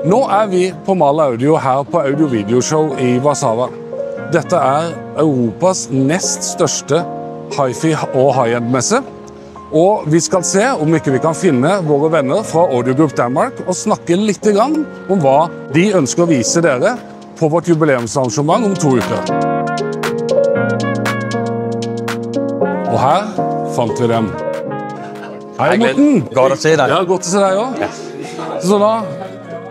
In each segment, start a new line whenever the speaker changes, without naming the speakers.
Nå vi på Mal Audio her på Audio-videoshow i Warszawa. Dette Europas næst største hi-fi og high-end-messe. Og vi skal se om ikke vi kan finne våre venner fra Audio Group Denmark og snakke litt grann om hva de ønsker å vise dere på vårt jubileumsarrangement om 2 uker. Og her fant vi dem. Hei Morten!
Godt at se dig.
Ja, godt at se deg også. Så da,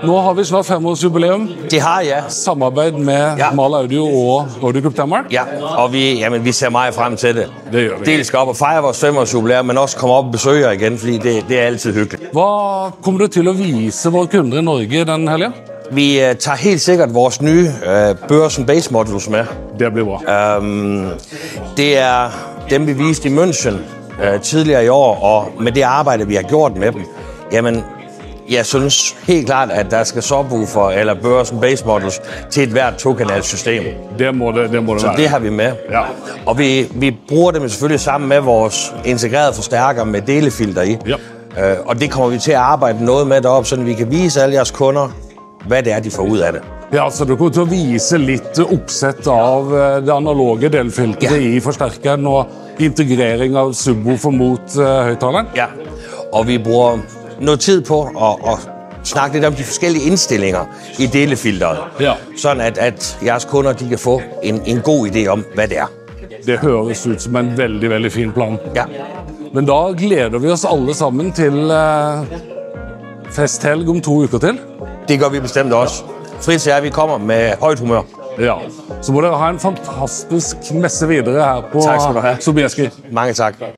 nå har vi snart 5-årsjubileum.
Det har jeg.
Samarbeid med Mal Audio og Audio Group Denmark.
Ja, og vi ser meget frem til det.
Det gør vi.
Dels skal op og fejre vores 5-årsjubilæum, men også komme op og besøge jer igen, fordi det er altid hyggeligt.
Hva kommer du til å vise våre kunder i Norge den helgen?
Vi tager helt sikkert vores nye Børsen Base Modules med.
Det blir bra.
Det er dem, vi viste i München tidligere i år, og med det arbejde, vi har gjort med dem, jamen, jeg synes helt klart, at der skal subwoofer eller Børsen Base Modules til et hvert 2-kanalssystem.
Det må det
Så
være.
det har vi med.
Ja.
Og vi bruger dem selvfølgelig sammen med vores integrerede forstærker med delefilter i.
Ja.
Og det kommer vi til at arbejde noget med deroppe, så vi kan vise alle jeres kunder, hvad det er, de får ud af det.
Ja, så du kommer til å vise litt oppsett av det analoge delfilteret i forsterkeren og integrering av subwoofer mot høyttaleren.
Ja, og vi bruger noget tid på at snakke lidt om de forskellige indstillinger i delefilteret.
Ja.
Sådan at jeres kunder de kan få en god idé om, hvad det er.
Det høres ut som en veldig, veldig fin plan.
Ja.
Men da gleder vi oss alle sammen til festhelg om 2 uker til.
Det gør vi bestemt også. Fritz og jeg, vi kommer med højt humør.
Ja, så må dere ha en fantastisk messe videre her på
Tak skal du have.
Sobieski.
Mange tak.